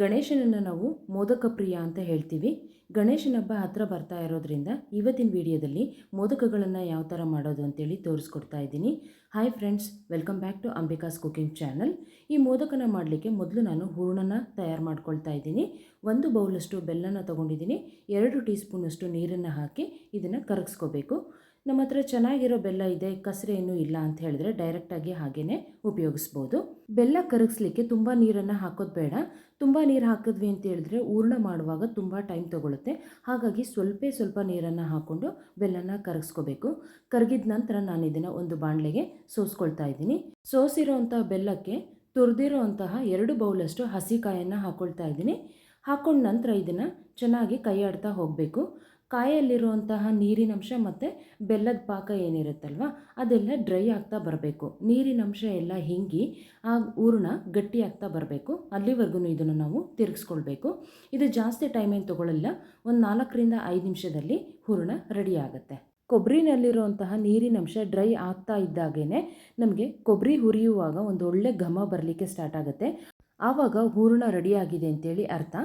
ಗಣೇಶನನ್ನು ನಾವು ಮೋದಕ ಪ್ರಿಯ ಅಂತ ಹೇಳ್ತೀವಿ. ಗಣೇಶನ ಹಬ್ಬ ಹತ್ತಿರ ಬರ್ತಾ ಇರೋದ್ರಿಂದ ಇವತ್ತಿನ ವಿಡಿಯೋದಲ್ಲಿ ಮೋದಕಗಳನ್ನು ಯಾವ ಥರ ಮಾಡೋದು ಅಂತೇಳಿ ತೋರಿಸ್ಕೊಡ್ತಾ ಇದ್ದೀನಿ. Hi friends, welcome back to Ambika's cooking channel. ಈ ಮೋದಕನ ಮಾಡಲಿಕ್ಕೆ ಮೊದಲು ನಾನು ಹೂರಣನ ತಯಾರು ಮಾಡ್ಕೊಳ್ತಾ ಇದ್ದೀನಿ. 1 ಬೌಲಷ್ಟು ಬೆಲ್ಲನ ತೊಗೊಂಡಿದ್ದೀನಿ. 2 ಟೀ ಸ್ಪೂನಷ್ಟು ನೀರನ್ನು ಹಾಕಿ ಇದನ್ನು ಕರಗಿಸ್ಕೋಬೇಕು. ನಮ್ಮ ಹತ್ರ ಚೆನ್ನಾಗಿರೋ ಬೆಲ್ಲ ಇದೆ, ಕಸರೆ ಏನೂ ಇಲ್ಲ ಅಂತ ಹೇಳಿದ್ರೆ ಡೈರೆಕ್ಟಾಗಿ ಹಾಗೇ ಉಪಯೋಗಿಸ್ಬೋದು. ಬೆಲ್ಲ ಕರಗಿಸ್ಲಿಕ್ಕೆ ತುಂಬ ನೀರನ್ನು ಹಾಕೋದು ಬೇಡ. ತುಂಬ ನೀರು ಹಾಕಿದ್ವಿ ಅಂತ ಹೇಳಿದ್ರೆ ಹೂರಣ ಮಾಡುವಾಗ ತುಂಬ ಟೈಮ್ ತೊಗೊಳುತ್ತೆ. ಹಾಗಾಗಿ ಸ್ವಲ್ಪ ನೀರನ್ನು ಹಾಕ್ಕೊಂಡು ಬೆಲ್ಲನ ಕರಗಿಸ್ಕೋಬೇಕು. ಕರಗಿದ ನಂತರ ನಾನು ಇದನ್ನು ಒಂದು ಬಾಣಲೆಗೆ ಸೋಸ್ಕೊಳ್ತಾ ಇದ್ದೀನಿ. ಸೋಸಿರೋವಂಥ ಬೆಲ್ಲಕ್ಕೆ ತುರಿದಿರೋವಂತಹ 2 ಬೌಲಷ್ಟು ಹಸಿಕಾಯನ್ನು ಹಾಕ್ಕೊಳ್ತಾ ಇದ್ದೀನಿ. ಹಾಕ್ಕೊಂಡ ನಂತರ ಇದನ್ನು ಚೆನ್ನಾಗಿ ಕೈ ಆಡ್ತಾ ಹೋಗಬೇಕು. ಕಾಯಲ್ಲಿರುವಂತಹ ನೀರಿನಂಶ ಮತ್ತು ಬೆಲ್ಲದ ಪಾಕ ಏನಿರುತ್ತಲ್ವ ಅದೆಲ್ಲ ಡ್ರೈ ಆಗ್ತಾ ಬರಬೇಕು. ನೀರಿನಂಶ ಎಲ್ಲ ಹಿಂಗಿ ಆ ಹೂರಣ ಗಟ್ಟಿ ಆಗ್ತಾ ಬರಬೇಕು. ಅಲ್ಲಿವರೆಗೂ ಇದನ್ನು ನಾವು ತಿರುಗಿಸ್ಕೊಳ್ಬೇಕು. ಇದು ಜಾಸ್ತಿ ಟೈಮ್ ಏನು ತೊಗೊಳ್ಳಲ್ಲ. ಒಂದು 4ರಿಂದ 5 ನಿಮಿಷದಲ್ಲಿ ಹೂರಣ ರೆಡಿ ಆಗುತ್ತೆ. ಕೊಬ್ಬರಿನಲ್ಲಿರುವಂತಹ ನೀರಿನಂಶ ಡ್ರೈ ಆಗ್ತಾ ಇದ್ದಾಗೇ ನಮಗೆ ಕೊಬ್ಬರಿ ಹುರಿಯುವಾಗ ಒಂದು ಒಳ್ಳೆ ಘಮ ಬರಲಿಕ್ಕೆ ಸ್ಟಾರ್ಟ್ ಆಗುತ್ತೆ. ಆವಾಗ ಹೂರಣ ರೆಡಿಯಾಗಿದೆ ಅಂತೇಳಿ ಅರ್ಥ.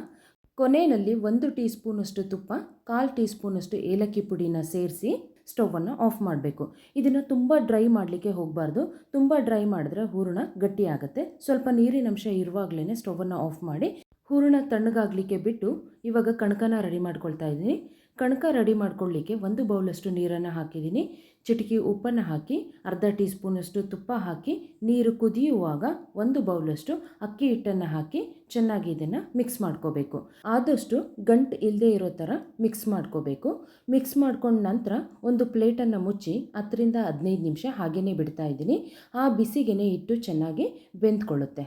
ಕೊನೆಯಲ್ಲಿ 1 ಟೀ ಸ್ಪೂನಷ್ಟು ತುಪ್ಪ, 1/4 ಟೀ ಸ್ಪೂನಷ್ಟು ಏಲಕ್ಕಿ ಪುಡಿನ ಸೇರಿಸಿ ಸ್ಟವನ್ನು ಆಫ್ ಮಾಡಬೇಕು. ಇದನ್ನು ತುಂಬ ಡ್ರೈ ಮಾಡಲಿಕ್ಕೆ ಹೋಗಬಾರ್ದು. ತುಂಬ ಡ್ರೈ ಮಾಡಿದ್ರೆ ಹೂರಣ ಗಟ್ಟಿ ಆಗುತ್ತೆ. ಸ್ವಲ್ಪ ನೀರಿನಂಶ ಇರುವಾಗಲೇ ಸ್ಟವನ್ನು ಆಫ್ ಮಾಡಿ ಹೂರಣ ತಣ್ಣಗಾಗಲಿಕ್ಕೆ ಬಿಟ್ಟು ಇವಾಗ ಕಣಕನ ರೆಡಿ ಮಾಡ್ಕೊಳ್ತಾ ಇದ್ದೀನಿ. ಕಣಕ ರೆಡಿ ಮಾಡ್ಕೊಳ್ಳಿಕ್ಕೆ 1 ಬೌಲಷ್ಟು ನೀರನ್ನು ಹಾಕಿದ್ದೀನಿ. ಚಿಟಿಕೆ ಉಪ್ಪನ್ನು ಹಾಕಿ, ಅರ್ಧ ಟೀ ಸ್ಪೂನಷ್ಟು ತುಪ್ಪ ಹಾಕಿ, ನೀರು ಕುದಿಯುವಾಗ 1 ಬೌಲಷ್ಟು ಅಕ್ಕಿ ಹಿಟ್ಟನ್ನು ಹಾಕಿ ಚೆನ್ನಾಗಿ ಇದನ್ನು ಮಿಕ್ಸ್ ಮಾಡ್ಕೋಬೇಕು. ಆದಷ್ಟು ಗಂಟು ಇಲ್ಲದೆ ಇರೋ ಥರ ಮಿಕ್ಸ್ ಮಾಡ್ಕೋಬೇಕು. ಮಿಕ್ಸ್ ಮಾಡ್ಕೊಂಡ ನಂತರ ಒಂದು ಪ್ಲೇಟನ್ನು ಮುಚ್ಚಿ 10ರಿಂದ 15 ನಿಮಿಷ ಹಾಗೇ ಬಿಡ್ತಾ ಇದ್ದೀನಿ. ಆ ಬಿಸಿಗೆ ಹಿಟ್ಟು ಚೆನ್ನಾಗಿ ಬೆಂದ್ಕೊಳ್ಳುತ್ತೆ.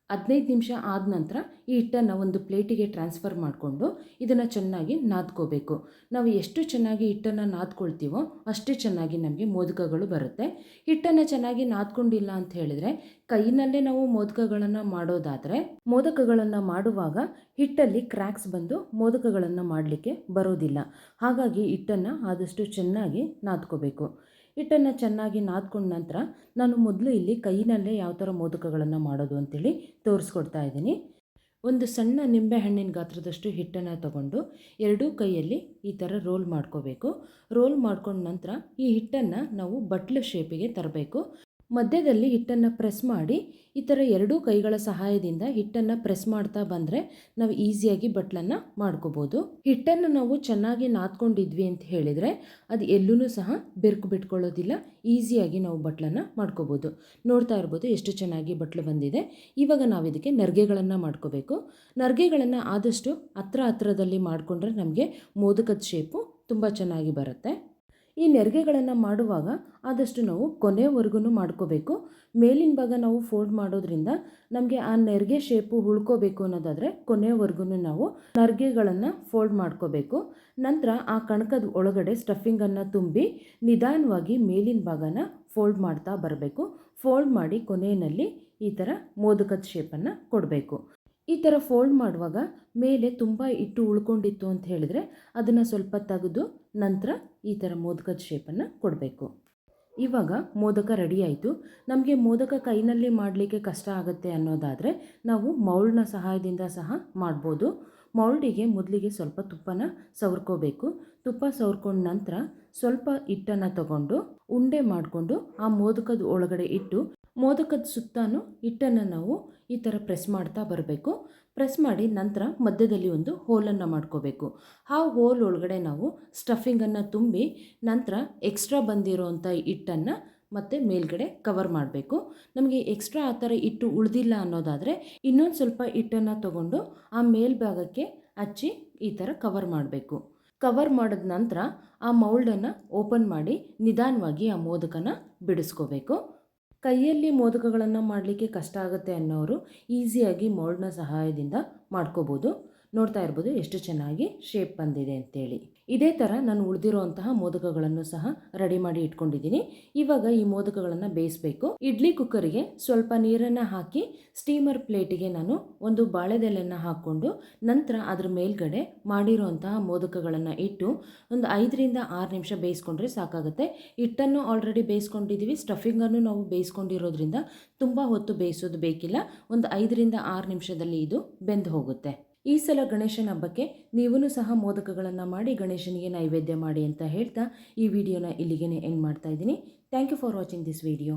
15 ನಿಮಿಷ ಆದ ನಂತರ ಈ ಹಿಟ್ಟನ್ನು ಒಂದು ಪ್ಲೇಟಿಗೆ ಟ್ರಾನ್ಸ್ಫರ್ ಮಾಡಿಕೊಂಡು ಇದನ್ನು ಚೆನ್ನಾಗಿ ನಾದ್ಕೋಬೇಕು. ನಾವು ಎಷ್ಟು ಚೆನ್ನಾಗಿ ಹಿಟ್ಟನ್ನು ನಾದ್ಕೊಳ್ತೀವೋ ಅಷ್ಟೇ ಚೆನ್ನಾಗಿ ನಮಗೆ ಮೋದಕಗಳು ಬರುತ್ತೆ. ಹಿಟ್ಟನ್ನು ಚೆನ್ನಾಗಿ ನಾದ್ಕೊಂಡಿಲ್ಲ ಅಂತ ಹೇಳಿದರೆ ಕೈನಲ್ಲೇ ನಾವು ಮೋದಕಗಳನ್ನು ಮಾಡೋದಾದರೆ ಮೋದಕಗಳನ್ನು ಮಾಡುವಾಗ ಹಿಟ್ಟಲ್ಲಿ ಕ್ರ್ಯಾಕ್ಸ್ ಬಂದು ಮೋದಕಗಳನ್ನು ಮಾಡಲಿಕ್ಕೆ ಬರೋದಿಲ್ಲ. ಹಾಗಾಗಿ ಹಿಟ್ಟನ್ನು ಆದಷ್ಟು ಚೆನ್ನಾಗಿ ನಾದ್ಕೋಬೇಕು. ಹಿಟ್ಟನ್ನು ಚೆನ್ನಾಗಿ ನಾದ್ಕೊಂಡ ನಂತರ ನಾನು ಮೊದಲು ಇಲ್ಲಿ ಕೈನಲ್ಲೇ ಯಾವ ಥರ ಮೋದಕಗಳನ್ನು ಮಾಡೋದು ಅಂತೇಳಿ ತೋರಿಸ್ಕೊಡ್ತಾ ಇದ್ದೀನಿ. ಒಂದು ಸಣ್ಣ ನಿಂಬೆಹಣ್ಣಿನ ಗಾತ್ರದಷ್ಟು ಹಿಟ್ಟನ್ನು ತಗೊಂಡು 2 ಕೈಯಲ್ಲಿ ಈ ಥರ ರೋಲ್ ಮಾಡ್ಕೋಬೇಕು. ರೋಲ್ ಮಾಡ್ಕೊಂಡ ನಂತರ ಈ ಹಿಟ್ಟನ್ನು ನಾವು ಬಟ್ಲು ಶೇಪಿಗೆ ತರಬೇಕು. ಮಧ್ಯದಲ್ಲಿ ಹಿಟ್ಟನ್ನು ಪ್ರೆಸ್ ಮಾಡಿ ಈ ಥರ 2 ಕೈಗಳ ಸಹಾಯದಿಂದ ಹಿಟ್ಟನ್ನು ಪ್ರೆಸ್ ಮಾಡ್ತಾ ಬಂದರೆ ನಾವು ಈಸಿಯಾಗಿ ಬಟ್ಲನ್ನು ಮಾಡ್ಕೋಬೋದು. ಹಿಟ್ಟನ್ನು ನಾವು ಚೆನ್ನಾಗಿ ನಾದ್ಕೊಂಡಿದ್ವಿ ಅಂತ ಹೇಳಿದರೆ ಅದು ಎಲ್ಲೂ ಸಹ ಬೆರ್ಕು ಬಿಟ್ಕೊಳ್ಳೋದಿಲ್ಲ. ಈಸಿಯಾಗಿ ನಾವು ಬಟ್ಲನ್ನು ಮಾಡ್ಕೋಬೋದು. ನೋಡ್ತಾ ಇರ್ಬೋದು ಎಷ್ಟು ಚೆನ್ನಾಗಿ ಬಟ್ಲು ಬಂದಿದೆ. ಇವಾಗ ನಾವು ಇದಕ್ಕೆ ನರ್ಗೆಗಳನ್ನು ಮಾಡ್ಕೋಬೇಕು. ನರ್ಗೆಗಳನ್ನು ಆದಷ್ಟು ಹತ್ರದಲ್ಲಿ ಮಾಡಿಕೊಂಡ್ರೆ ನಮಗೆ ಮೋದಕದ ಶೇಪು ತುಂಬ ಚೆನ್ನಾಗಿ ಬರುತ್ತೆ. ಈ ನೆರಿಗೆಗಳನ್ನು ಮಾಡುವಾಗ ಆದಷ್ಟು ನಾವು ಕೊನೆವರೆಗೂ ಮಾಡ್ಕೋಬೇಕು. ಮೇಲಿನ ಭಾಗ ನಾವು ಫೋಲ್ಡ್ ಮಾಡೋದ್ರಿಂದ ನಮಗೆ ಆ ನೆರಿಗೆ ಶೇಪು ಉಳ್ಕೋಬೇಕು ಅನ್ನೋದಾದರೆ ಕೊನೆವರೆಗೂ ನಾವು ನರಿಗೆಗಳನ್ನು ಫೋಲ್ಡ್ ಮಾಡ್ಕೋಬೇಕು. ನಂತರ ಆ ಕಣಕದ ಒಳಗಡೆ ಸ್ಟಫಿಂಗನ್ನು ತುಂಬಿ ನಿಧಾನವಾಗಿ ಮೇಲಿನ ಭಾಗನ ಫೋಲ್ಡ್ ಮಾಡ್ತಾ ಬರಬೇಕು. ಫೋಲ್ಡ್ ಮಾಡಿ ಕೊನೆಯಲ್ಲಿ ಈ ಥರ ಮೋದಕದ ಶೇಪನ್ನು ಕೊಡಬೇಕು. ಈ ಥರ ಫೋಲ್ಡ್ ಮಾಡುವಾಗ ಮೇಲೆ ತುಂಬ ಹಿಟ್ಟು ಉಳ್ಕೊಂಡಿತ್ತು ಅಂತ ಹೇಳಿದರೆ ಅದನ್ನು ಸ್ವಲ್ಪ ತೆಗೆದು ನಂತರ ಈ ಥರ ಮೋದಕದ ಶೇಪನ್ನು ಕೊಡಬೇಕು. ಇವಾಗ ಮೋದಕ ರೆಡಿ ಆಯಿತು. ನಮಗೆ ಮೋದಕ ಕೈನಲ್ಲಿ ಮಾಡಲಿಕ್ಕೆ ಕಷ್ಟ ಆಗುತ್ತೆ ಅನ್ನೋದಾದರೆ ನಾವು ಮೌಲ್ಡ್ನ ಸಹಾಯದಿಂದ ಸಹ ಮಾಡ್ಬೋದು. ಮೌಲ್ಡಿಗೆ ಮೊದಲಿಗೆ ಸ್ವಲ್ಪ ತುಪ್ಪನ ಸವರ್ಕೋಬೇಕು. ತುಪ್ಪ ಸವರ್ಕೊಂಡ ನಂತರ ಸ್ವಲ್ಪ ಹಿಟ್ಟನ್ನು ತಗೊಂಡು ಉಂಡೆ ಮಾಡಿಕೊಂಡು ಆ ಮೋದಕದ ಒಳಗಡೆ ಇಟ್ಟು ಮೋದಕದ ಸುತ್ತಾನು ಹಿಟ್ಟನ್ನು ನಾವು ಈ ಥರ ಪ್ರೆಸ್ ಮಾಡ್ತಾ ಬರಬೇಕು. ಪ್ರೆಸ್ ಮಾಡಿ ನಂತರ ಮಧ್ಯದಲ್ಲಿ ಒಂದು ಹೋಲನ್ನು ಮಾಡ್ಕೋಬೇಕು. ಆ ಹೋಲ್ ಒಳಗಡೆ ನಾವು ಸ್ಟಫಿಂಗನ್ನು ತುಂಬಿ ನಂತರ ಎಕ್ಸ್ಟ್ರಾ ಬಂದಿರೋವಂಥ ಹಿಟ್ಟನ್ನು ಮತ್ತು ಮೇಲ್ಗಡೆ ಕವರ್ ಮಾಡಬೇಕು. ನಮಗೆ ಎಕ್ಸ್ಟ್ರಾ ಆ ಥರ ಹಿಟ್ಟು ಉಳಿದಿಲ್ಲ ಅನ್ನೋದಾದರೆ ಇನ್ನೊಂದು ಸ್ವಲ್ಪ ಹಿಟ್ಟನ್ನು ತಗೊಂಡು ಆ ಮೇಲ್ಭಾಗಕ್ಕೆ ಹಚ್ಚಿ ಈ ಥರ ಕವರ್ ಮಾಡಬೇಕು. ಕವರ್ ಮಾಡಿದ ನಂತರ ಆ ಮೌಲ್ಡನ್ನು ಓಪನ್ ಮಾಡಿ ನಿಧಾನವಾಗಿ ಆ ಮೋದಕನ ಬಿಡಿಸ್ಕೋಬೇಕು. ಕೈಯಲ್ಲಿ ಮೋದಕಗಳನ್ನು ಮಾಡಲಿಕ್ಕೆ ಕಷ್ಟ ಆಗುತ್ತೆ ಅನ್ನೋರು ಈಸಿಯಾಗಿ ಮೌಲ್ಡ್ನ ಸಹಾಯದಿಂದ ಮಾಡ್ಕೋಬೋದು. ನೋಡ್ತಾ ಇರ್ಬೋದು ಎಷ್ಟು ಚೆನ್ನಾಗಿ ಶೇಪ್ ಬಂದಿದೆ ಅಂತೇಳಿ. ಇದೇ ಥರ ನಾನು ಉಳಿದಿರುವಂತಹ ಮೋದಕಗಳನ್ನು ಸಹ ರೆಡಿ ಮಾಡಿ ಇಟ್ಕೊಂಡಿದ್ದೀನಿ. ಇವಾಗ ಈ ಮೋದಕಗಳನ್ನು ಬೇಯಿಸಬೇಕು. ಇಡ್ಲಿ ಕುಕ್ಕರಿಗೆ ಸ್ವಲ್ಪ ನೀರನ್ನು ಹಾಕಿ ಸ್ಟೀಮರ್ ಪ್ಲೇಟಿಗೆ ನಾನು ಒಂದು ಬಾಳೆದೆಲೆಯನ್ನು ಹಾಕ್ಕೊಂಡು ನಂತರ ಅದ್ರ ಮೇಲ್ಗಡೆ ಮಾಡಿರುವಂತಹ ಮೋದಕಗಳನ್ನು ಇಟ್ಟು ಒಂದು 5ರಿಂದ 6 ನಿಮಿಷ ಬೇಯಿಸ್ಕೊಂಡ್ರೆ ಸಾಕಾಗುತ್ತೆ. ಹಿಟ್ಟನ್ನು ಆಲ್ರೆಡಿ ಬೇಯಿಸ್ಕೊಂಡಿದ್ದೀವಿ, ಸ್ಟಫಿಂಗನ್ನು ನಾವು ಬೇಯಿಸ್ಕೊಂಡಿರೋದ್ರಿಂದ ತುಂಬ ಹೊತ್ತು ಬೇಯಿಸೋದು ಬೇಕಿಲ್ಲ. ಒಂದು 5ರಿಂದ 6 ನಿಮಿಷದಲ್ಲಿ ಇದು ಬೆಂದು ಹೋಗುತ್ತೆ. ಈ ಸಲ ಗಣೇಶನ ಹಬ್ಬಕ್ಕೆ ನೀವೂ ಸಹ ಮೋದಕಗಳನ್ನು ಮಾಡಿ ಗಣೇಶನಿಗೆ ನೈವೇದ್ಯ ಮಾಡಿ ಅಂತ ಹೇಳ್ತಾ ಈ ವಿಡಿಯೋನ ಇಲ್ಲಿಗೆ ಎಂಡ್ ಮಾಡ್ತಾ ಇದ್ದೀನಿ. Thank you for watching this video.